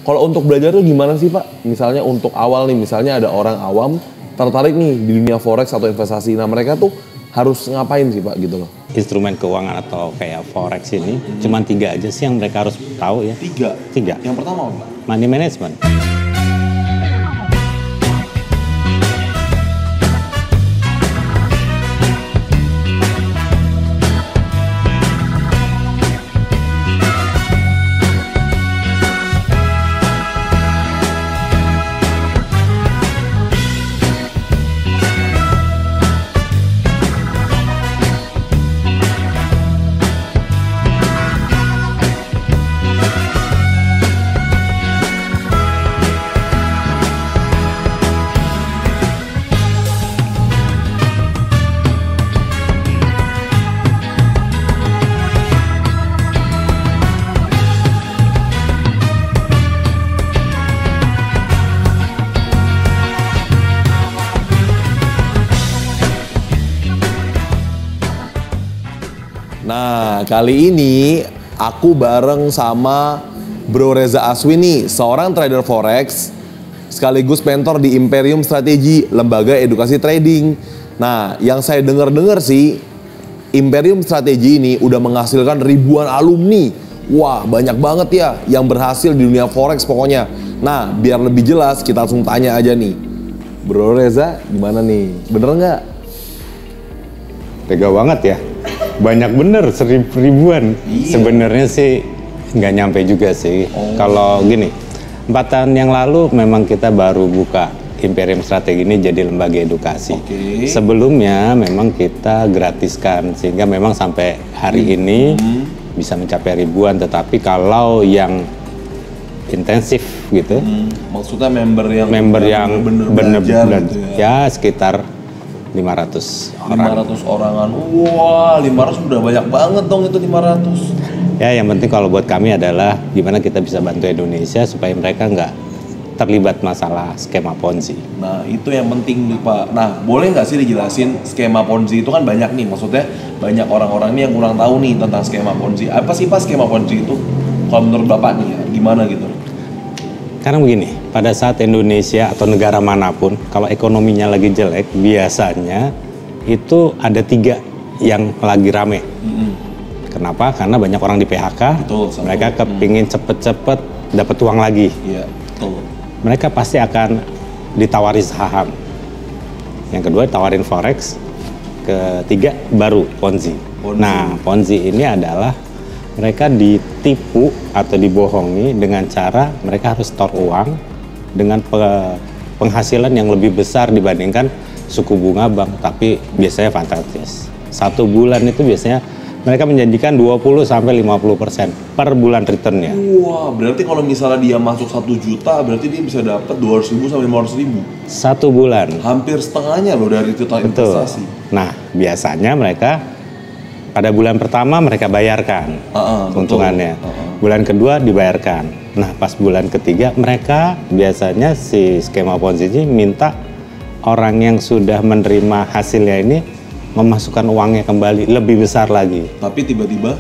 Kalau untuk belajar tuh gimana sih Pak? Misalnya untuk awal nih, misalnya ada orang awam tertarik nih di dunia forex atau investasi. Nah mereka tuh harus ngapain sih Pak gitu loh? Instrumen keuangan atau kayak forex ini cuman 3 aja sih yang mereka harus tahu ya. 3? Yang pertama apa Pak? Money management. Nah, kali ini aku bareng sama Bro Reza Aswin nih, seorang trader forex sekaligus mentor di Imperium Strategi, lembaga edukasi trading. Nah, yang saya dengar-dengar sih Imperium Strategi ini udah menghasilkan ribuan alumni. Wah, banyak banget ya yang berhasil di dunia forex pokoknya. Nah, biar lebih jelas kita langsung tanya aja nih. Bro Reza, gimana nih? Bener nggak? Tega banget ya. Banyak bener, ribuan. Iya. Sebenarnya sih nggak nyampe juga sih. Kalau gini, 4 tahun yang lalu memang kita baru buka Imperium Strategi ini jadi lembaga edukasi. Sebelumnya memang kita gratiskan, sehingga memang sampai hari ini bisa mencapai ribuan. Tetapi kalau yang intensif gitu, Maksudnya member yang bener-bener gitu ya sekitar 500 orang. 500 orangan. Wah, 500 udah banyak banget dong itu 500. Ya, yang penting kalau buat kami adalah gimana kita bisa bantu Indonesia supaya mereka nggak terlibat masalah skema Ponzi. Nah, itu yang penting nih Pak. Nah, boleh nggak sih dijelasin skema Ponzi itu kan banyak nih. Maksudnya banyak orang-orang nih yang kurang tahu nih tentang skema Ponzi. Apa sih Pak skema Ponzi itu? Kalau menurut Bapak nih ya, gimana gitu? Karena begini, pada saat Indonesia atau negara manapun, kalau ekonominya lagi jelek, biasanya itu ada 3 yang lagi rame. Kenapa? Karena banyak orang di PHK, mereka kepingin cepet-cepet dapat uang lagi. Iya, betul. Mereka pasti akan ditawari saham. Yang kedua tawarin forex, ketiga baru Ponzi. Nah, Ponzi ini adalah mereka ditipu atau dibohongi dengan cara mereka harus store uang dengan penghasilan yang lebih besar dibandingkan suku bunga bank, tapi biasanya fantastis. 1 bulan itu biasanya mereka menjanjikan 20-50% per bulan returnnya. Wah, berarti kalau misalnya dia masuk 1 juta, berarti dia bisa dapat 200.000 sampai 500.000. 1 bulan. Hampir setengahnya loh dari total investasi. Nah, biasanya mereka pada bulan pertama mereka bayarkan keuntungannya. Bulan kedua dibayarkan. Nah, pas bulan ketiga mereka biasanya si skema Ponzi ini minta orang yang sudah menerima hasilnya ini memasukkan uangnya kembali lebih besar lagi. Tapi tiba-tiba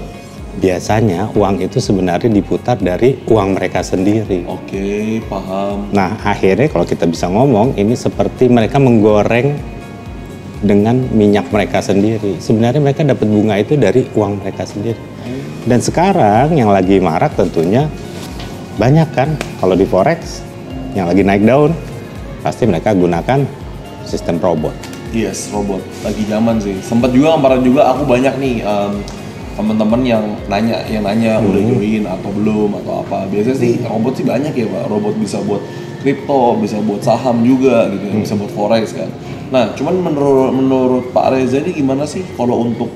biasanya uang itu sebenarnya diputar dari uang mereka sendiri. Oke, paham. Nah, akhirnya kalau kita bisa ngomong ini seperti mereka menggoreng dengan minyak mereka sendiri. Sebenarnya mereka dapat bunga itu dari uang mereka sendiri. Dan sekarang yang lagi marak tentunya banyak kan kalau di forex yang lagi naik daun pasti mereka gunakan sistem robot. Yes, robot lagi zaman sih. Sempat juga kemarin juga aku banyak nih teman-teman yang nanya udah join atau belum atau apa. Biasanya sih robot sih banyak ya Pak. Robot bisa buat kripto, bisa buat saham juga gitu, bisa buat forex kan. Nah, cuman menurut Pak Reza ini gimana sih kalau untuk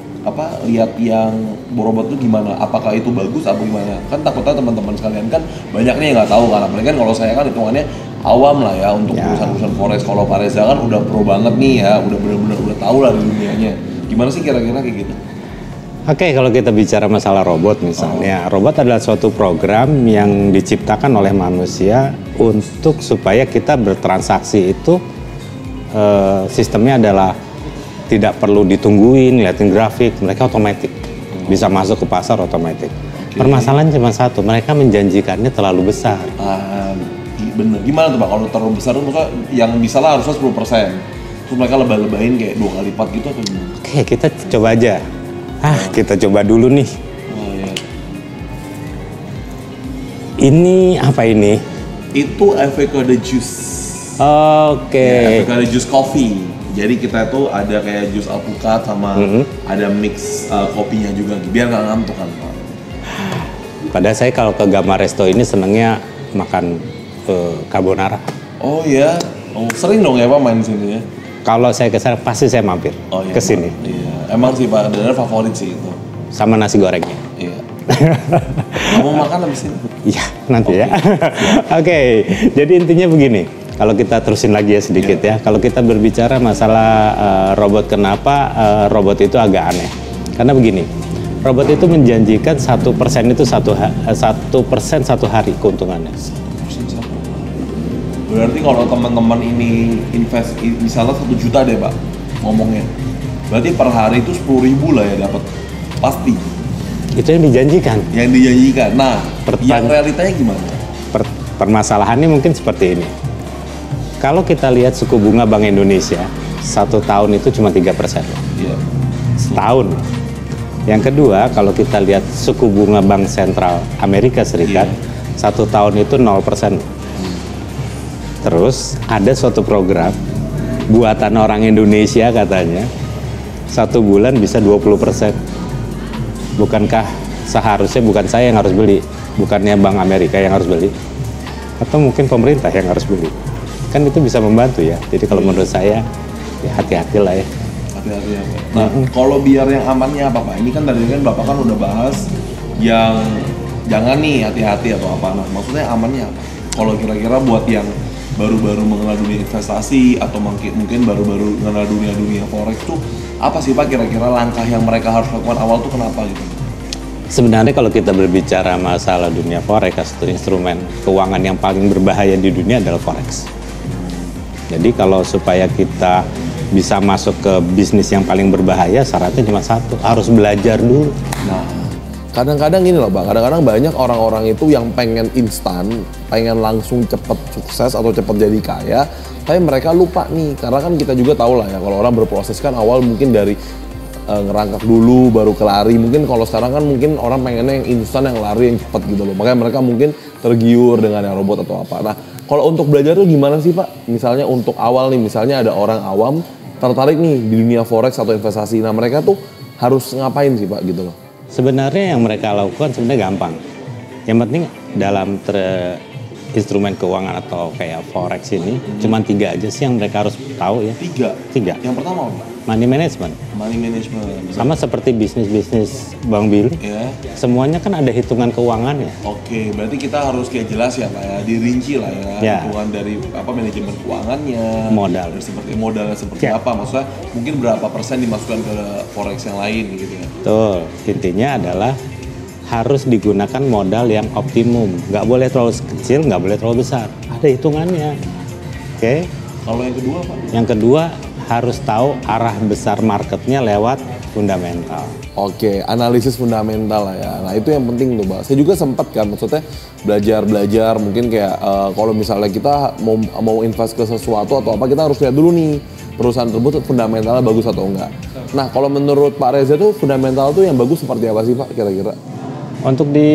lihat yang robot itu gimana? Apakah itu bagus atau gimana? Kan takutnya teman-teman sekalian kan banyak nih yang nggak tahu kan. Apalagi kan kalau saya kan hitungannya awam lah ya untuk urusan-urusan forex. Kalau Pak Reza kan udah pro banget nih ya, udah benar-benar udah tahu lah di dunianya. Gimana sih kira-kira kayak gitu? Oke, kalau kita bicara masalah robot misalnya, robot adalah suatu program yang diciptakan oleh manusia untuk supaya kita bertransaksi itu sistemnya adalah tidak perlu ditungguin, liatin grafik, mereka otomatis bisa masuk ke pasar otomatis. Permasalahan cuma satu, mereka menjanjikannya terlalu besar. Bener. Gimana tuh Pak? Kalau terlalu besar tuh maksudnya yang bisa lah harusnya 10%. Terus mereka lebay-lebayin kayak 2 kali lipat gitu atau gimana? Oke, kita coba aja. Kita coba dulu nih. Iya. Ini apa ini? Itu avocado juice. Oke. Ya, avocado juice coffee. Jadi kita tuh ada kayak jus alpukat sama ada mix kopinya juga biar nggak ngantuk kan Pak. Padahal saya kalau ke Gamma Resto ini senengnya makan carbonara. Oh iya, sering dong ya Pak main sini ya? Kalau saya ke sana pasti saya mampir ke sini. Iya, emang sih Pak, dan favorit sih itu. Sama nasi gorengnya. Iya. Kamu makan habis ini? Iya, nanti ya. Oke, jadi intinya begini. Kalau kita terusin lagi ya sedikit ya. Kalau kita berbicara masalah robot, kenapa robot itu agak aneh? Karena begini, robot itu menjanjikan 1% itu 1% satu hari keuntungannya. 1% satu. Berarti kalau teman-teman ini invest misalnya 1 juta deh Pak ngomongnya, berarti per hari itu 10.000 lah ya dapat pasti. Itu yang dijanjikan. Yang dijanjikan. Nah, yang realitanya gimana? Permasalahannya mungkin seperti ini. Kalau kita lihat suku bunga Bank Indonesia 1 tahun itu cuma 3%. Iya. Setahun. Yang kedua, kalau kita lihat suku bunga Bank Sentral Amerika Serikat 1 tahun itu 0%. Terus ada suatu program buatan orang Indonesia katanya 1 bulan bisa 20%. Bukankah seharusnya bukan saya yang harus beli, bukannya Bank Amerika yang harus beli, atau mungkin pemerintah yang harus beli? Kan itu bisa membantu ya. Jadi kalau menurut saya ya hati-hatilah ya. Hati-hati ya Pak. Nah, kalau biar yang amannya apa Pak? Ini kan tadi kan Bapak kan udah bahas yang jangan nih hati-hati atau apa. Nah, maksudnya amannya apa? Kalau kira-kira buat yang baru-baru mengenal dunia investasi atau mungkin baru-baru mengenal dunia forex tuh apa sih Pak kira-kira langkah yang mereka harus lakukan awal tuh kenapa gitu? Sebenarnya kalau kita berbicara masalah dunia forex, satu instrumen keuangan yang paling berbahaya di dunia adalah forex. Jadi kalau supaya kita bisa masuk ke bisnis yang paling berbahaya, syaratnya cuma satu, harus belajar dulu. Nah, kadang-kadang gini loh Bang, kadang-kadang banyak orang-orang itu yang pengen instan, pengen langsung cepet sukses atau cepet jadi kaya, tapi mereka lupa nih, karena kan kita juga tahu lah ya, kalau orang berproses kan awal mungkin dari ngerangkak dulu, baru ke lari. Mungkin kalau sekarang kan mungkin orang pengennya yang instan, yang lari, yang cepet gitu loh. Makanya mereka mungkin tergiur dengan yang robot atau apa. Nah, kalau untuk belajar tuh gimana sih Pak? Misalnya untuk awal nih, misalnya ada orang awam tertarik nih di dunia forex atau investasi. Nah, mereka tuh harus ngapain sih Pak gitu loh? Sebenarnya yang mereka lakukan sebenarnya gampang. Yang penting dalam instrumen keuangan atau kayak forex ini cuma 3 aja sih yang mereka harus tahu ya. 3. Yang pertama apa? Money management. Money management. Sama seperti bisnis Bang Billy. Ya. Semuanya kan ada hitungan keuangannya. Oke, berarti kita harus kayak jelas ya Pak ya, dirinci lah ya. Hitungan dari manajemen keuangannya. Modalnya seperti apa? Maksudnya mungkin berapa persen dimasukkan ke forex yang lain gitu ya. Betul. Intinya adalah harus digunakan modal yang optimum. Nggak boleh terlalu kecil, nggak boleh terlalu besar. Ada hitungannya. Oke. Kalau yang kedua Pak? Yang kedua harus tahu arah besar marketnya lewat fundamental. Oke, analisis fundamental lah ya. Nah itu yang penting tuh Pak. Saya juga sempat kan, maksudnya belajar mungkin kayak kalau misalnya kita mau invest ke sesuatu atau apa, kita harus lihat dulu nih perusahaan tersebut fundamentalnya bagus atau enggak. Nah kalau menurut Pak Reza tuh fundamental tuh yang bagus seperti apa sih Pak kira-kira? Untuk di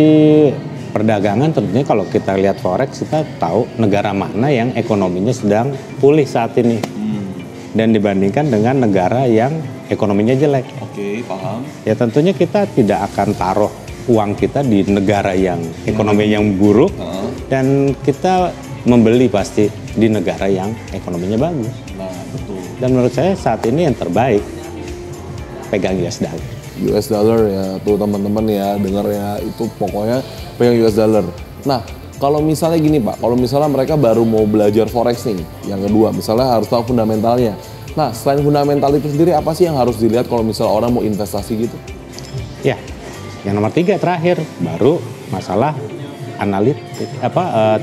perdagangan tentunya kalau kita lihat forex, kita tahu negara mana yang ekonominya sedang pulih saat ini. Dan dibandingkan dengan negara yang ekonominya jelek. Oke, paham. Ya tentunya kita tidak akan taruh uang kita di negara yang ekonominya yang buruk, dan kita membeli pasti di negara yang ekonominya bagus. Nah, betul. Dan menurut saya saat ini yang terbaik pegang US dollar. US dollar ya, tuh teman-teman ya, dengar ya, itu pokoknya pegang US dollar. Nah, kalau misalnya gini Pak, kalau misalnya mereka baru mau belajar forex nih, yang kedua misalnya harus tahu fundamentalnya. Nah, selain fundamental itu sendiri apa sih yang harus dilihat kalau misalnya orang mau investasi gitu? Ya, yang nomor 3 terakhir baru masalah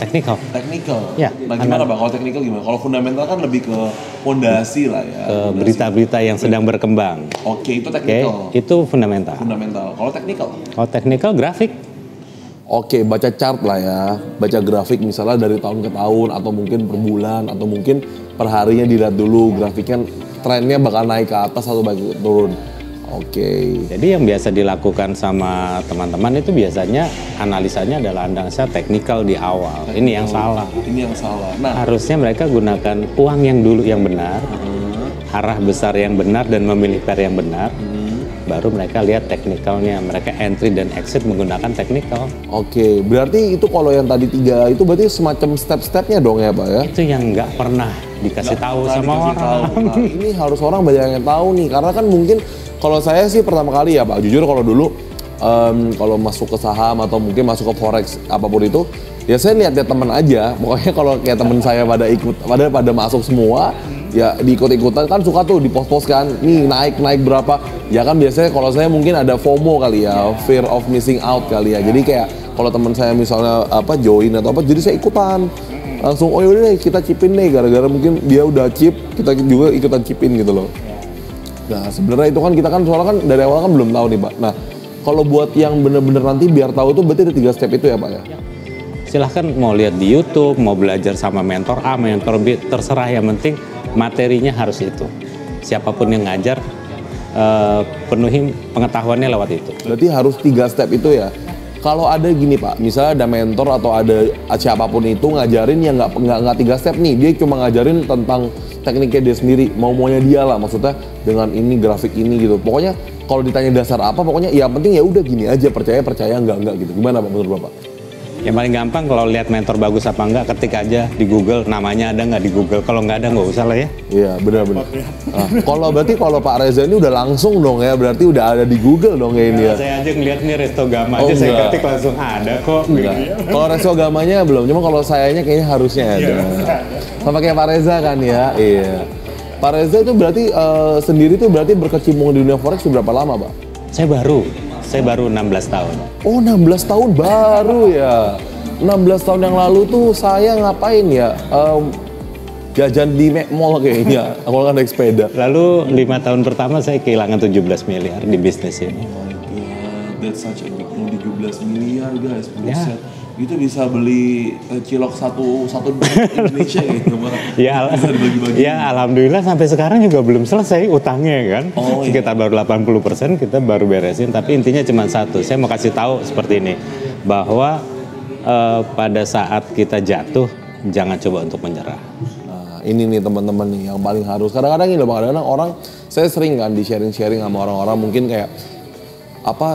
teknikal. Teknikal. Ya. Nah, gimana Bang? Kalau teknikal gimana? Kalau fundamental kan lebih ke fondasi lah ya. Ke berita-berita yang sedang berkembang. Oke, itu teknikal. Oke, itu fundamental. Fundamental. Kalau teknikal? Kalau teknikal grafik. Oke, baca chart lah ya, baca grafik misalnya dari tahun ke tahun atau mungkin per bulan atau mungkin per harinya dilihat dulu grafiknya trennya bakal naik ke atas atau bakal turun. Oke. Jadi yang biasa dilakukan sama teman-teman itu biasanya analisanya adalah analisa teknikal di awal. Ini yang salah. Ini yang salah. Nah, harusnya mereka gunakan uang yang dulu yang benar, arah besar yang benar dan memilih pair yang benar. Baru mereka lihat teknikalnya, mereka entry dan exit menggunakan teknikal. Oke, berarti itu kalau yang tadi 3 itu berarti semacam step-stepnya dong ya Pak ya? Itu yang nggak pernah dikasih tahu sama orang. Nah, ini harus orang banyak yang tahu nih, karena kan mungkin kalau saya sih pertama kali ya Pak, jujur kalau dulu kalau masuk ke saham atau mungkin masuk ke forex apapun itu, ya saya lihat teman aja. Pokoknya kalau kayak teman saya pada masuk semua, ya diikut-ikutan kan suka tuh di-post-post kan, nih naik berapa. Ya kan biasanya kalau saya mungkin ada FOMO kali ya, fear of missing out kali ya. Jadi kayak kalau teman saya misalnya join atau apa, jadi saya ikutan. Langsung oh yaudah deh kita chipin deh, gara-gara mungkin dia udah chip, kita juga ikutan chipin gitu loh. Nah sebenarnya itu kan kita kan soalnya kan dari awal kan belum tahu nih Pak. Nah kalau buat yang bener-bener nanti biar tahu tuh berarti ada 3 step itu ya Pak ya? Silahkan mau lihat di YouTube, mau belajar sama mentor A, mentor B, terserah, yang penting materinya harus itu. Siapapun yang ngajar, penuhi pengetahuannya lewat itu. Berarti harus 3 step itu ya? Kalau ada gini Pak, misalnya ada mentor atau ada siapapun itu ngajarin yang nggak 3 step nih, dia cuma ngajarin tentang tekniknya dia sendiri, maunya dia lah, maksudnya dengan ini grafik ini gitu. Pokoknya kalau ditanya dasar apa, pokoknya ya penting ya udah gini aja, percaya enggak gitu. Gimana Pak menurut Bapak? Yang paling gampang kalau lihat mentor bagus apa enggak, ketik aja di Google, namanya ada nggak di Google. Kalau nggak ada nggak usah lah ya. Iya benar-benar. Nah, kalau Pak Reza ini udah langsung dong ya, berarti udah ada di Google dong ya ini ya. Saya aja ngeliat nih Resto Gama aja, saya ketik langsung ada kok. Kalau Resto Gamanya belum, cuma kalau sayanya kayaknya harusnya ada. Sama kayak Pak Reza kan ya. Iya. Pak Reza itu berarti sendiri tuh berarti berkecimpung di dunia forex berapa lama Pak? Saya baru 16 tahun. Oh 16 tahun baru ya. 16 tahun yang lalu tuh saya ngapain ya? Jajan di mall kayaknya. Aku kan naik sepeda. Lalu 5 tahun pertama saya kehilangan 17 miliar di bisnis ini. Oh my god, that's such a big no, 17 miliar guys. Buset. Itu bisa beli cilok satu di Indonesia gitu Pak. Ya alhamdulillah sampai sekarang juga belum selesai utangnya kan. Oh, sekitar baru 80% kita baru beresin, tapi intinya cuma satu. Saya mau kasih tahu seperti ini, bahwa pada saat kita jatuh jangan coba untuk menyerah. Nah, ini nih teman-teman nih yang paling harus. Kadang-kadang ini loh, kadang-kadang orang, saya sering kan di sharing-sharing sama orang-orang mungkin kayak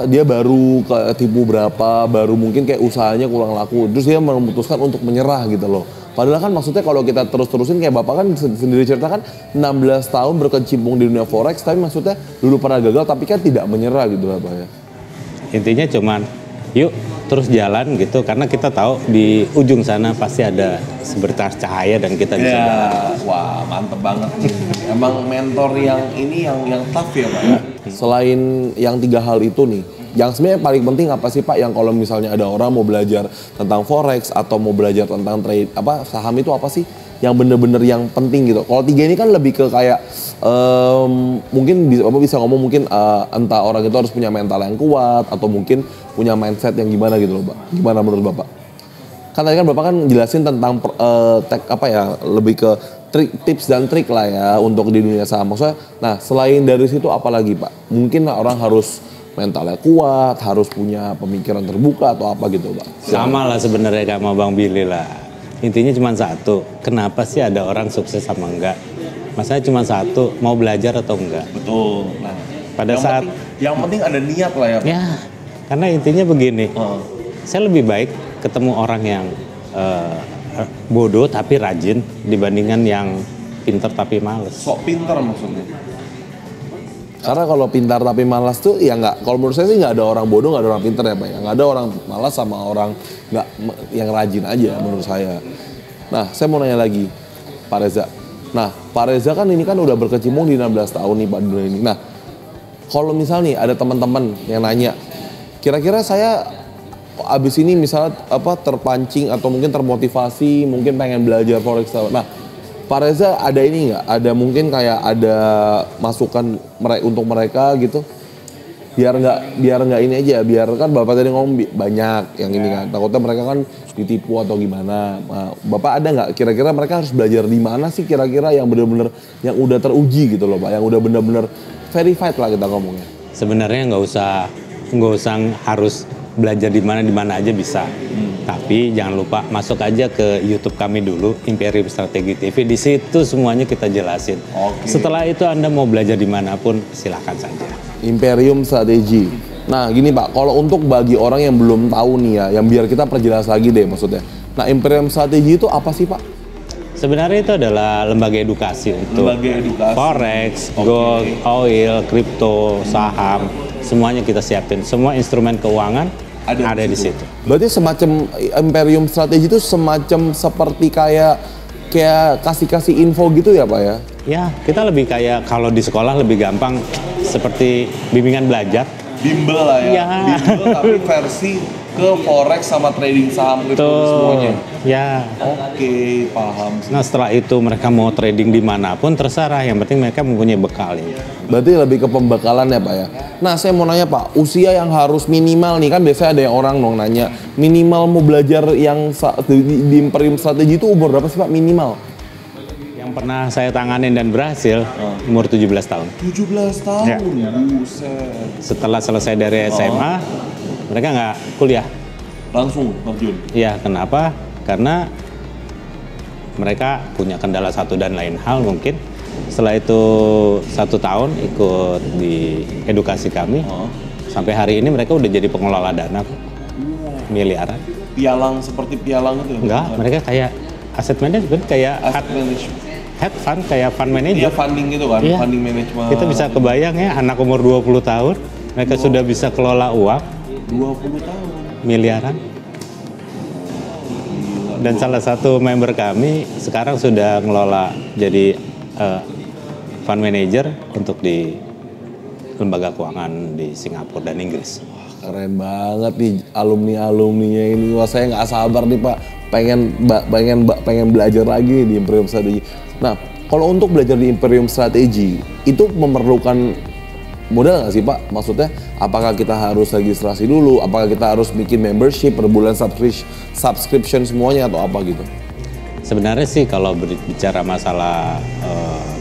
dia baru ketipu berapa, baru mungkin kayak usahanya kurang laku, terus dia memutuskan untuk menyerah gitu loh. Padahal kan maksudnya kalau kita terus-terusin kayak Bapak kan sendiri ceritakan 16 tahun berkecimpung di dunia forex, tapi maksudnya dulu pernah gagal tapi kan tidak menyerah gitu Bapak ya. Intinya cuman yuk terus jalan gitu, karena kita tahu di ujung sana pasti ada seberkas cahaya dan kita bisa wah mantep banget nih. Emang mentor yang ini yang tough ya Pak ya. Selain yang 3 hal itu nih, yang sebenarnya paling penting apa sih Pak, yang kalau misalnya ada orang mau belajar tentang forex atau mau belajar tentang trade saham itu apa sih yang bener-bener yang penting gitu? Kalau 3 ini kan lebih ke kayak mungkin bisa ngomong mungkin entah orang itu harus punya mental yang kuat atau mungkin punya mindset yang gimana gitu loh Pak. Gimana menurut Bapak? Kan tadi kan Bapak kan jelasin tentang lebih ke tips dan trik lah ya untuk di dunia saham. Maksudnya, nah selain dari situ apa lagi Pak? Mungkin orang harus mentalnya kuat, harus punya pemikiran terbuka atau apa gitu Pak? Sama lah sebenarnya kayak sama Bang Billy lah. Intinya cuma satu, kenapa sih ada orang sukses sama enggak? Masalahnya cuma satu, mau belajar atau enggak? Betul. Nah, pada saat yang penting ada niat lah ya Pak. Ya, karena intinya begini, saya lebih baik ketemu orang yang bodoh tapi rajin dibandingkan yang pintar tapi malas. Sok pintar maksudnya? Karena kalau pintar tapi malas tuh ya nggak, kalau menurut saya sih nggak ada orang bodoh, nggak ada orang pintar ya Pak ya. Nggak ada orang malas sama orang nggak yang rajin aja menurut saya. Nah saya mau nanya lagi Pak Reza. Nah Pak Reza kan ini kan udah berkecimpung di 16 tahun nih Pak dunia ini. Nah kalau misalnya nih ada teman-teman yang nanya, kira-kira saya abis ini misalnya terpancing atau mungkin termotivasi, mungkin pengen belajar forex. Nah, Pak Reza ada ini nggak? Ada mungkin kayak ada masukan untuk mereka gitu? biar nggak ini aja, biar kan Bapak tadi ngomong banyak yang ini kan, takutnya mereka kan ditipu atau gimana. Nah, Bapak ada nggak kira-kira mereka harus belajar di mana sih kira-kira yang benar-benar yang udah teruji gitu loh Pak, yang udah benar-benar verified lah kita ngomongnya. Sebenarnya nggak usah harus belajar di mana aja bisa. Tapi jangan lupa masuk aja ke YouTube kami dulu, Imperium Strategi TV. Di situ semuanya kita jelasin. Setelah itu Anda mau belajar dimanapun silahkan saja. Imperium Strategi. Nah gini Pak, kalau untuk bagi orang yang belum tahu nih ya, yang biar kita perjelas lagi deh maksudnya. Nah Imperium Strategi itu apa sih Pak? Sebenarnya itu adalah lembaga edukasi untuk forex, gold, oil, kripto, saham, semuanya kita siapin. Semua instrumen keuangan ada di situ. Berarti semacam Imperium Strategi itu semacam seperti kayak kasih info gitu ya Pak ya? Ya, kita lebih kayak kalau di sekolah lebih gampang seperti bimbingan belajar. Bimbel lah ya. Bimbel tapi versi ke forex sama trading saham gitu semuanya. Ya. Oke, paham. Nah setelah itu mereka mau trading dimanapun terserah, yang penting mereka mempunyai bekal ini. Berarti lebih ke pembekalan ya Pak ya. Nah saya mau nanya Pak, usia yang harus minimal nih kan biasanya ada yang orang dong nanya minimal mau belajar yang di Imperium Strategi itu umur berapa sih Pak minimal? Yang pernah saya tanganin dan berhasil umur 17 tahun. 17 tahun? Ya. Buset. Setelah selesai dari SMA, mereka nggak kuliah. Langsung terjun? Iya, kenapa? Karena mereka punya kendala satu dan lain hal mungkin. Setelah itu 1 tahun ikut di edukasi kami, sampai hari ini mereka udah jadi pengelola dana miliaran. Pialang seperti pialang itu? Enggak, mereka kayak aset management, kayak head fund, kayak fund manager. Iya, funding gitu kan, funding management. Kita bisa kebayang ya, anak umur 20 tahun, mereka sudah bisa kelola uang. 20 tahun? Miliaran. Dan salah satu member kami sekarang sudah ngelola jadi fund manager untuk di lembaga keuangan di Singapura dan Inggris. Wah, keren banget nih alumninya ini. Wah, saya nggak sabar nih Pak, pengen belajar lagi nih di Imperium Strategi. Nah, kalau untuk belajar di Imperium Strategi itu memerlukan modal nggak sih Pak? Maksudnya, apakah kita harus registrasi dulu? Apakah kita harus bikin membership per bulan, subscription semuanya atau apa gitu? Sebenarnya sih kalau berbicara masalah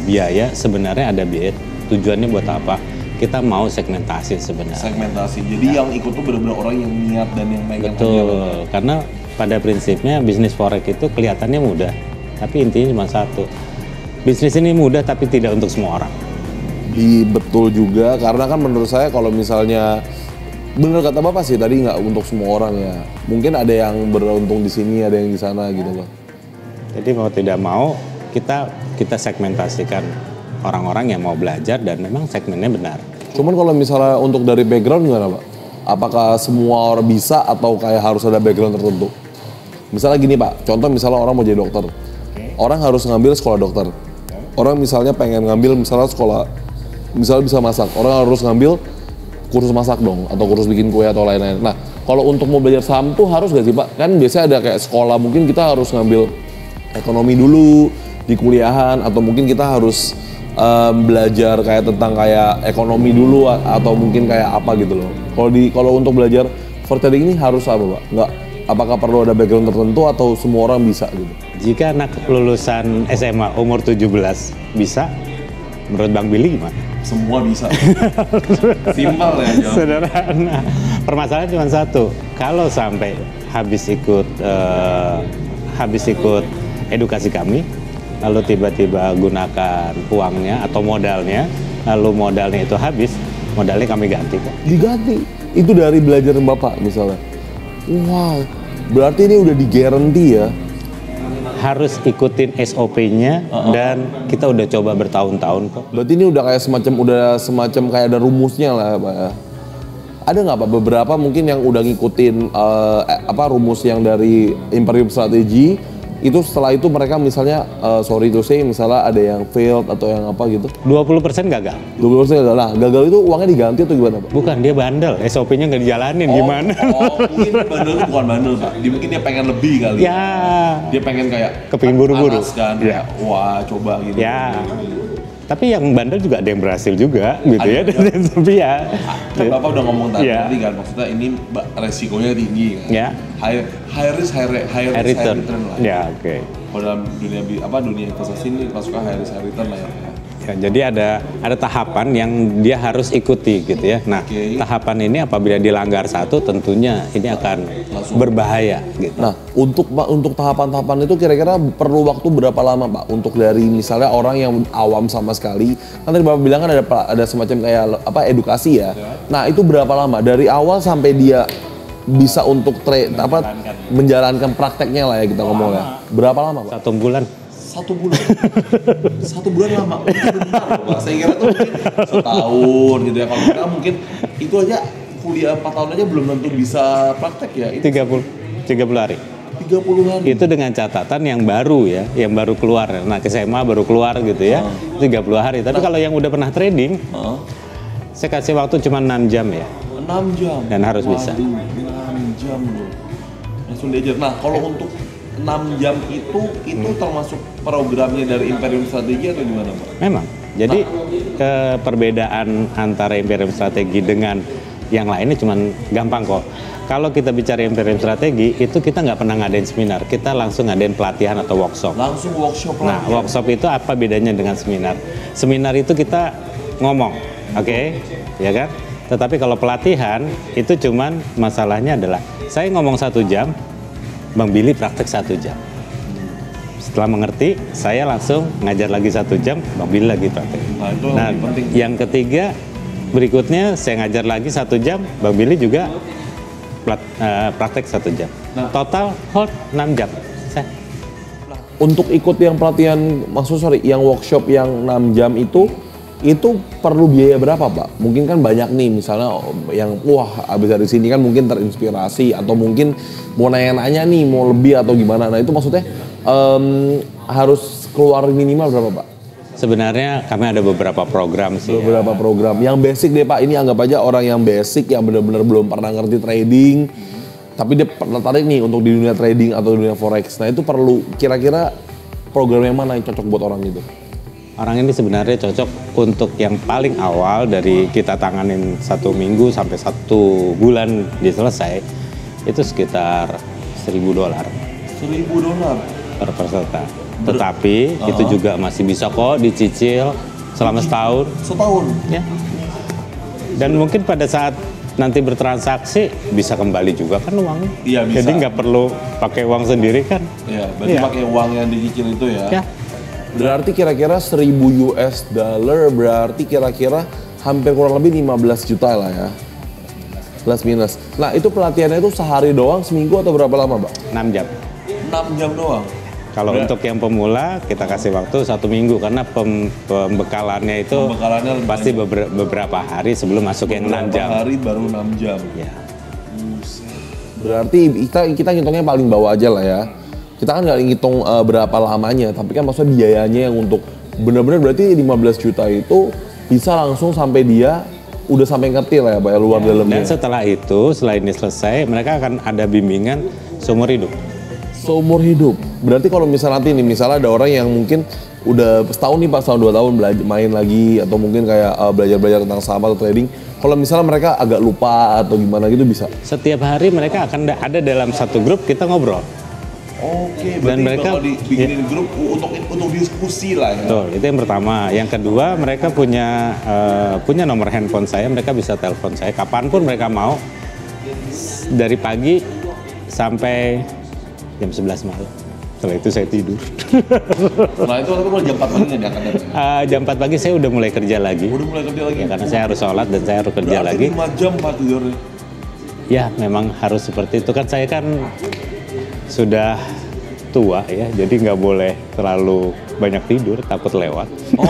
biaya, sebenarnya ada biaya. Tujuannya buat apa? Kita mau segmentasi sebenarnya. Segmentasi. Jadi yang ikut tuh benar-benar orang yang niat dan yang megang. Betul. Karena pada prinsipnya bisnis forex itu kelihatannya mudah, tapi intinya cuma satu. Bisnis ini mudah tapi tidak untuk semua orang. Betul juga, karena kan menurut saya kalau misalnya bener kata Bapak sih tadi nggak untuk semua orang ya. Mungkin ada yang beruntung di sini, ada yang di sana gitu Pak. Jadi mau tidak mau kita segmentasikan orang-orang yang mau belajar dan memang segmennya benar. Cuman kalau misalnya untuk dari background gimana Pak? Apakah semua orang bisa atau kayak harus ada background tertentu? Misalnya gini Pak, contoh misalnya orang mau jadi dokter. Orang harus ngambil sekolah dokter. Orang misalnya pengen ngambil misalnya sekolah, misalnya bisa masak, orang harus ngambil kursus masak dong, atau kursus bikin kue atau lain-lain. Nah, kalau untuk mau belajar saham tuh harus gak sih Pak? Kan biasanya ada kayak sekolah, mungkin kita harus ngambil ekonomi dulu di kuliahan, atau mungkin kita harus belajar kayak tentang kayak ekonomi dulu, atau mungkin kayak apa gitu loh. Kalau untuk belajar for trading ini harus apa Pak? Nggak, apakah perlu ada background tertentu atau semua orang bisa gitu? Jika anak lulusan SMA umur 17 bisa, menurut Bang Billy gimana? Semua bisa. Simpel ya jawab. Sederhana. Permasalahan cuma satu, kalau sampai habis ikut edukasi kami, lalu tiba-tiba gunakan uangnya atau modalnya, lalu modalnya itu habis, modalnya kami ganti kok. Diganti? Itu dari belajar Bapak misalnya? Wow, berarti ini udah di-guarantee ya? Harus ikutin SOP-nya dan kita udah coba bertahun-tahun kok. Berarti ini udah semacam kayak ada rumusnya lah Pak ya? Ada nggak Pak beberapa mungkin yang udah ngikutin rumus yang dari Imperium Strategi? Itu setelah itu mereka misalnya, sorry to say, misalnya ada yang failed atau yang apa gitu? 20% gagal. 20% gagal. Nah, gagal itu uangnya diganti atau gimana Pak? Bukan, dia bandel. SOP-nya nggak dijalanin, gimana? Mungkin bandel itu bukan bandel Pak. Mungkin dia pengen lebih kali. Ya. Dia pengen kayak kepingin buru-buru. Kan, kayak, wah coba gitu. Ya. Tapi yang bandel juga ada yang berhasil juga gitu ya. Tapi ya. Kan Bapak udah ngomong tadi Ya. kan, maksudnya ini resikonya tinggi kan. Ya. High risk, high return lah. Ya, oke. Kalau dalam dunia investasi ini masuknya high risk, high return lah ya. Ya, jadi ada tahapan yang dia harus ikuti gitu ya. Nah, tahapan ini apabila dilanggar satu, tentunya ini akan berbahaya gitu. Nah, untuk tahapan-tahapan itu kira-kira perlu waktu berapa lama, Pak? Untuk dari misalnya orang yang awam sama sekali, kan tadi Bapak bilang kan ada semacam kayak edukasi ya. Nah, itu berapa lama dari awal sampai dia bisa untuk menjalankan prakteknya lah ya kita ngomongnya. Berapa lama, Pak? 1 bulan. 1 bulan. 1 bulan lama. Bentar, Pak. Saya kira tuh mungkin setahun gitu ya. Kalau kita mungkin itu aja kuliah 4 tahun aja belum tentu bisa praktek ya. Itu 30 hari. 30 hari. Itu dengan catatan yang baru ya, yang baru keluar. Nah, SMA baru keluar gitu ya. 30 hari. Tapi kalau yang udah pernah trading, saya kasih waktu cuma 6 jam ya. 6 jam. Dan harus bisa. 6 jam loh. Langsung diajar. Nah, kalau untuk 6 jam itu termasuk programnya dari Imperium Strategi atau gimana, Pak? Memang. Jadi perbedaan antara Imperium Strategi dengan yang lainnya cuman gampang kok. Kalau kita bicara Imperium Strategi, itu kita nggak pernah ngadain seminar. Kita langsung ngadain pelatihan atau workshop. Langsung workshop. Nah, workshop itu apa bedanya dengan seminar? Seminar itu kita ngomong, oke? Ya kan? Tetapi kalau pelatihan, itu cuman masalahnya adalah saya ngomong 1 jam, Bang Billy praktek 1 jam. Setelah mengerti, saya langsung ngajar lagi 1 jam, Bang Billy lagi praktek. Nah, itu Nah, lebih penting. yang ketiga, berikutnya saya ngajar lagi 1 jam, Bang Billy juga praktek 1 jam. Nah. Total hold 6 jam. Untuk ikut yang pelatihan, yang workshop yang 6 jam itu perlu biaya berapa, Pak? Mungkin kan banyak nih, misalnya yang abis dari sini kan mungkin terinspirasi atau mungkin mau nanya-nanya nih, mau lebih atau gimana. Nah, itu maksudnya harus keluar minimal berapa, Pak? Sebenarnya kami ada beberapa program sih. Beberapa program. Yang basic deh, Pak. Ini anggap aja orang yang basic, yang benar-benar belum pernah ngerti trading, tapi dia tertarik nih untuk di dunia trading atau dunia forex. Nah, itu perlu kira-kira program yang mana yang cocok buat orang itu? Orang ini sebenarnya cocok untuk yang paling awal dari kita tanganin 1 minggu sampai 1 bulan dia selesai, itu sekitar $1.000. $1.000 per peserta. Tetapi itu juga masih bisa kok dicicil selama setahun. Setahun? Ya. Dan mungkin pada saat nanti bertransaksi bisa kembali juga kan uangnya. Iya, bisa. Jadi nggak perlu pakai uang sendiri kan. Iya, berarti pakai uang yang dicicil itu ya. Ya. Berarti kira-kira $1.000 berarti kira-kira hampir kurang lebih 15 juta lah ya. Plus minus. Nah, itu pelatihannya itu sehari doang, seminggu atau berapa lama, Pak? 6 jam. 6 jam doang. Kalau untuk yang pemula kita kasih waktu 1 minggu karena pembekalannya itu pasti beberapa hari sebelum masuk yang 6 jam. Hari baru 6 jam. Ya. Berarti kita ngitungnya paling bawah aja lah ya. Kita kan nggak ngitung berapa lamanya, tapi kan maksudnya biayanya yang untuk benar-benar berarti 15 juta itu bisa langsung sampai dia udah sampai ngerti lah ya, Pak, luar dalamnya. Dan setelah itu, setelah ini selesai, mereka akan ada bimbingan seumur hidup. Seumur hidup. Berarti kalau misalnya nanti nih, misalnya ada orang yang mungkin udah setahun nih, Pak, setahun 2 tahun main lagi atau mungkin kayak belajar tentang saham atau trading. Kalau misalnya mereka agak lupa atau gimana gitu bisa? Setiap hari mereka akan ada dalam satu grup kita ngobrol. Oke, dan berarti mereka bakal dibikinin grup untuk diskusi lah ya. Betul, itu yang pertama. Yang kedua, mereka punya nomor handphone saya, mereka bisa telepon saya kapanpun mereka mau, dari pagi sampai jam 11 malam. Setelah itu saya tidur. Nah, itu kalau jam 4 pagi nggak diangkat? Jam 4 pagi saya udah mulai kerja lagi. Udah mulai kerja lagi? Ya, karena saya harus sholat dan saya harus kerja berarti lagi. 5 jam Pak tidurnya? Ya, memang harus seperti itu. Kan saya kan sudah tua ya, jadi nggak boleh terlalu banyak tidur, takut lewat. Oh,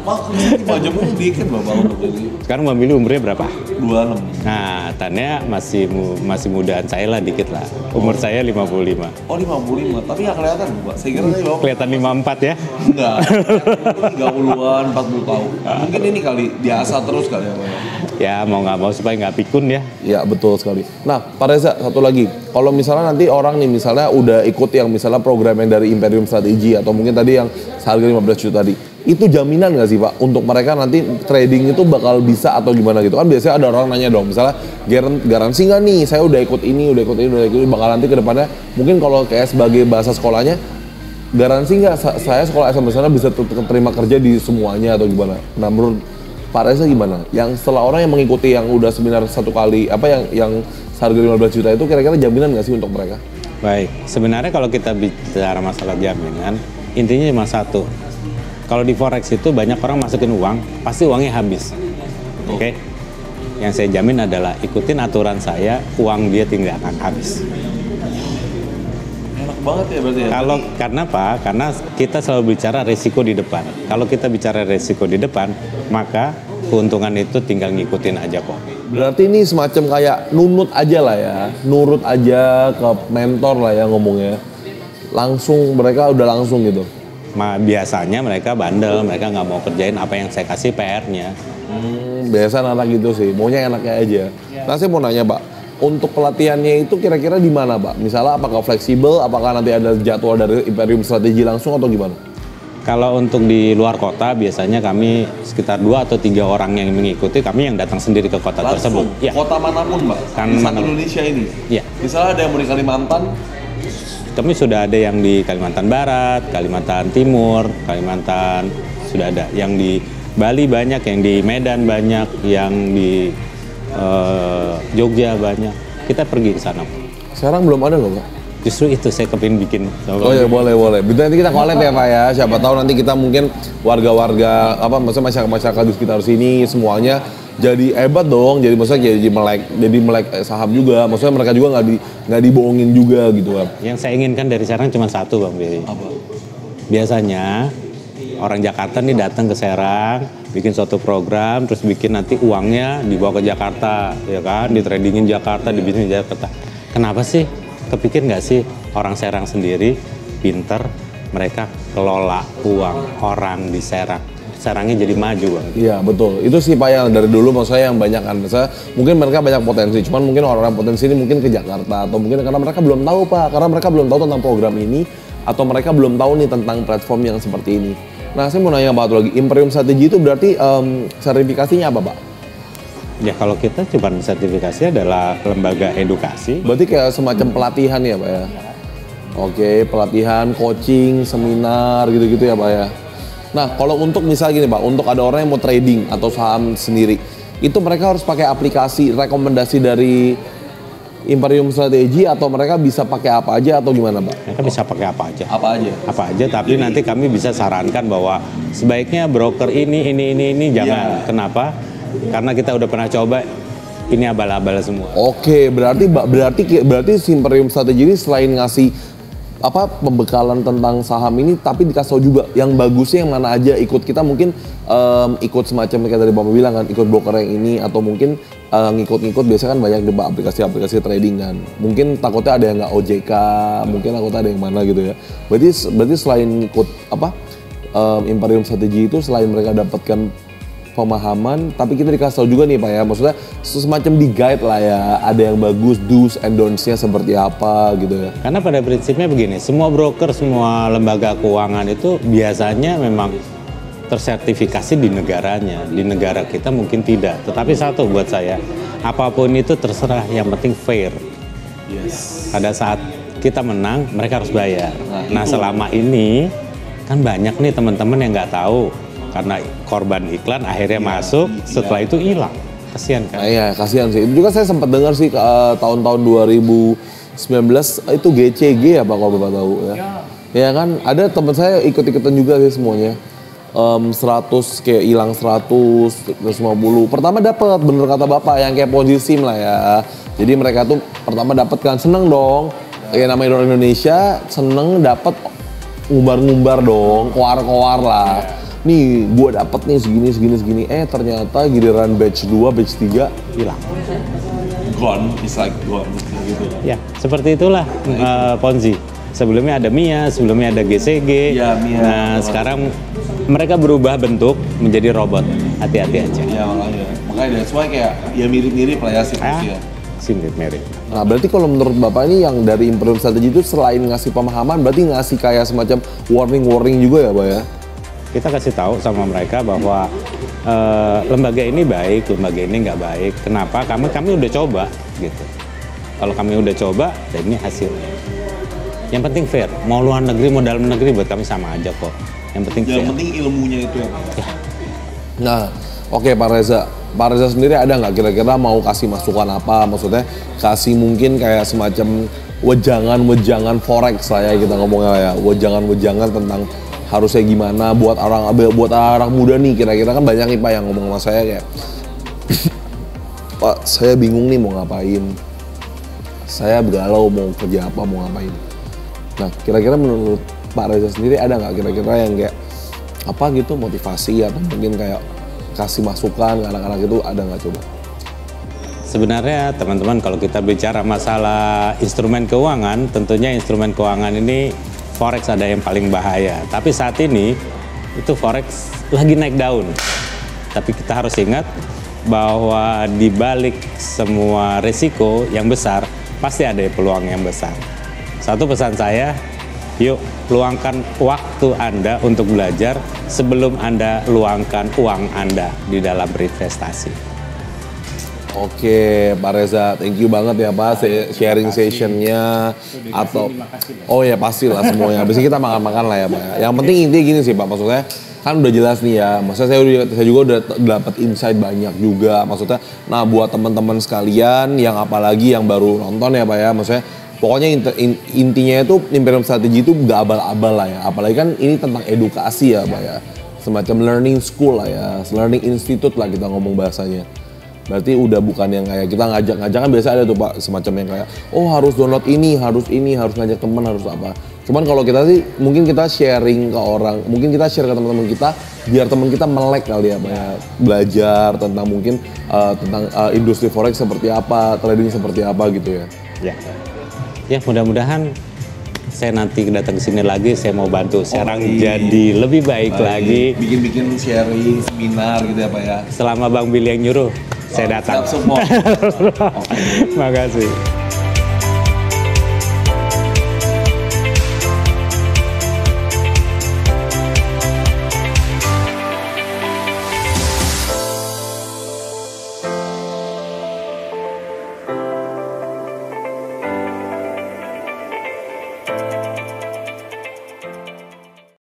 maksudnya 5 jam itu dikit loh Bang untuk jadi. Sekarang Bang Billy umurnya berapa? 26. Nah, Tanya masih mudaan saya lah dikit lah. Umur saya 55. Oh 55, tapi nggak kelihatan Pak. Saya kira tadi Bapak Kelihatan 54 ya? enggak, 30-an, 40 tahun. Mungkin ini kali, diasah terus kali ya Pak. Ya mau nggak mau supaya nggak pikun ya. Ya betul sekali. Nah Pak Reza, satu lagi. Kalau misalnya nanti orang nih misalnya udah ikut yang misalnya program yang dari Imperium Strategi atau mungkin tadi yang seharga 15 juta tadi. itu jaminan nggak sih Pak untuk mereka nanti trading itu bakal bisa atau gimana gitu kan? Biasanya ada orang nanya dong, misalnya garansi nggak nih, saya udah ikut ini, bakal nanti ke depannya mungkin kalau kayak sebagai bahasa sekolahnya garansi nggak saya sekolah SMA sana bisa terima kerja di semuanya atau gimana? Nah menurut Pak Reza gimana? Yang setelah orang yang mengikuti yang udah seminar 1 kali apa yang seharga 15 juta itu kira-kira jaminan nggak sih untuk mereka? Baik, sebenarnya kalau kita bicara masalah jaminan, intinya cuma satu. Kalau di forex itu banyak orang masukin uang, pasti uangnya habis. Oke? Yang saya jamin adalah ikutin aturan saya, uang dia tidak akan habis. Enak banget ya berarti ya? Karena apa? Karena kita selalu bicara resiko di depan. Kalau kita bicara resiko di depan, maka keuntungan itu tinggal ngikutin aja kok. Berarti ini semacam kayak nunut aja lah ya, nurut aja ke mentor lah ya ngomongnya. Langsung mereka udah langsung gitu. Biasanya mereka bandel, mereka nggak mau kerjain apa yang saya kasih PR-nya. Biasa anak gitu sih, maunya enaknya aja. Nah saya mau nanya Pak, untuk pelatihannya itu kira-kira di mana Pak? Misalnya apakah fleksibel, apakah nanti ada jadwal dari Imperium Strategi langsung atau gimana? Kalau untuk di luar kota biasanya kami sekitar 2 atau 3 orang yang mengikuti, kami yang datang sendiri ke kota langsung, tersebut. Ya. Kota manapun Mbak? Di Indonesia ini? Iya. Misalnya ada yang mau di Kalimantan? Kami sudah ada yang di Kalimantan Barat, Kalimantan Timur, Kalimantan sudah ada. Yang di Bali banyak, yang di Medan banyak, yang di Jogja banyak. Kita pergi ke sana. Sekarang belum ada loh Pak? Justru itu saya kepingin bikin. Oh ya boleh. Nanti kita collab ya Pak ya. Siapa tahu nanti kita mungkin warga-warga maksudnya masyarakat di sekitar sini semuanya jadi hebat dong. Jadi maksudnya jadi melek saham juga. Maksudnya mereka juga nggak dibohongin juga gitu Pak. Yang saya inginkan dari Serang cuma satu Bang Billy. Apa? Biasanya orang Jakarta nih datang ke Serang, bikin suatu program, terus bikin nanti uangnya dibawa ke Jakarta, ya kan? Di tradingin Jakarta, di bisnis Jakarta. Kenapa sih? Kepikir nggak sih orang Serang sendiri pinter, mereka kelola uang orang di Serang. Serangnya jadi maju Bang. Iya betul, itu sih Pak yang dari dulu maksud saya yang banyak kan. Mungkin mereka banyak potensi, cuman mungkin orang potensi ini mungkin ke Jakarta atau mungkin karena mereka belum tahu Pak, karena mereka belum tahu tentang program ini atau mereka belum tahu nih tentang platform yang seperti ini. Nah saya mau nanya Pak lagi, Imperium Strategi itu berarti sertifikasinya apa Pak? Ya kalau kita cuma sertifikasi adalah lembaga edukasi. Berarti kayak semacam pelatihan ya Pak ya? Oke, pelatihan, coaching, seminar gitu-gitu ya Pak ya? Nah kalau untuk misalnya gini Pak, untuk ada orang yang mau trading atau saham sendiri, itu mereka harus pakai aplikasi rekomendasi dari Imperium Strategi atau mereka bisa pakai apa aja atau gimana Pak? Mereka bisa pakai apa aja. Apa aja, tapi nanti kami bisa sarankan bahwa sebaiknya broker ini jangan. Yeah. Kenapa? Karena kita udah pernah coba, ini abal-abal semua. Oke, berarti Imperium Strategi ini selain ngasih pembekalan tentang saham ini, tapi dikasih tahu juga yang bagusnya yang mana aja. Ikut kita mungkin ikut semacam kayak tadi Bapak bilang kan, ikut broker yang ini atau mungkin ngikut-ngikut biasanya kan banyak di aplikasi trading kan. Mungkin takutnya ada yang nggak OJK, mungkin takutnya ada yang mana gitu ya. Berarti selain ikut Imperium Strategi itu selain mereka dapatkan pemahaman, tapi kita dikasih tahu juga nih Pak ya, maksudnya semacam di guide lah ya, ada yang bagus, do's and don'ts-nya seperti apa gitu ya. Karena pada prinsipnya begini, semua broker, semua lembaga keuangan itu biasanya memang tersertifikasi di negaranya. Di negara kita mungkin tidak, tetapi satu buat saya, apapun itu terserah, yang penting fair. Yes. Pada saat kita menang, mereka harus bayar. Nah selama ini kan banyak nih teman-teman yang nggak tahu. Karena korban iklan akhirnya masuk, setelah itu hilang. Kasihan kan? Iya, kasihan sih. Itu juga saya sempat dengar sih tahun-tahun 2019 itu GCG ya Pak kalau Bapak tahu ya. Ya kan, ada teman saya ikut-ikutan juga sih semuanya. 100 kayak hilang 100, 150. Pertama dapat, bener kata Bapak yang kayak Ponzi SIM lah ya. Jadi mereka tuh pertama dapat kan, seneng dong. Kayak namanya orang Indonesia, seneng dapat ngumbar-ngumbar dong, koar-koar lah. Nih gue dapet nih segini, ternyata giliran batch 2, batch 3 hilang. Gone, it's like gone gitu. Ya, seperti itulah Ponzi. Sebelumnya ada Mia, sebelumnya ada GCG. Ya, Mia. Nah, sekarang mereka berubah bentuk menjadi robot. Hati-hati aja. Ya, makanya that's why kayak ya mirip-mirip lah ya siklusnya. Mirip. Nah, berarti kalau menurut Bapak ini yang dari Imperium Strategi itu selain ngasih pemahaman, berarti ngasih kayak semacam warning juga ya Pak ya? kita kasih tahu sama mereka bahwa lembaga ini baik, lembaga ini nggak baik. Kenapa? Kami udah coba gitu. Kalau kami udah coba, dan ini hasilnya. Yang penting fair. Mau luar negeri, mau dalam negeri, buat kami sama aja kok. Yang penting fair. Yang penting ilmunya itu ya. Nah, oke Pak Reza. Pak Reza sendiri ada nggak kira-kira mau kasih masukan apa? Maksudnya kasih mungkin kayak semacam wejangan forex lah ya, kita ngomongnya ya. Wejangan tentang harusnya gimana buat orang muda nih, kira-kira kan banyak nih Pak yang ngomong sama saya kayak Pak, saya bingung nih mau ngapain. Saya galau mau kerja apa, mau ngapain. Nah, kira-kira menurut Pak Reza sendiri ada nggak kira-kira yang kayak apa gitu motivasi atau mungkin kayak kasih masukan ke anak-anak itu, ada nggak coba? Sebenarnya teman-teman, kalau kita bicara masalah instrumen keuangan, tentunya instrumen keuangan ini forex ada yang paling bahaya. Tapi saat ini itu forex lagi naik daun. Tapi kita harus ingat bahwa di balik semua risiko yang besar pasti ada peluang yang besar. Satu pesan saya, yuk luangkan waktu Anda untuk belajar sebelum Anda luangkan uang Anda di dalam berinvestasi. Oke, Pak Reza, thank you banget ya Pak sharing sessionnya. Atau oh ya pastilah semuanya. Habis ini kita makan-makan lah ya Pak. Yang penting intinya gini sih Pak, maksudnya kan udah jelas nih ya. Maksudnya saya juga udah dapat insight banyak juga. Maksudnya, nah buat teman-teman sekalian yang apalagi yang baru nonton ya Pak ya, maksudnya pokoknya intinya itu Imperium Strategy itu gak abal-abal lah ya. Apalagi kan ini tentang edukasi ya Pak ya. Semacam learning school lah ya, learning institute lah kita ngomong bahasanya. Berarti udah bukan yang kayak kita ngajak-ngajak, kan biasa ada tuh Pak semacam yang kayak oh harus download ini, harus ngajak teman, harus apa. Cuman kalau kita sih mungkin kita sharing ke orang, mungkin kita share ke teman-teman kita biar teman kita melek kali ya Pak ya. Belajar tentang mungkin tentang industri forex seperti apa, trading seperti apa gitu ya. Ya mudah-mudahan saya nanti datang ke sini lagi, saya mau bantu sekarang jadi lebih baik lagi. Bikin sharing, seminar gitu ya Pak ya. Selama Bang Billy yang nyuruh, saya datang. Siap semua. Makasih.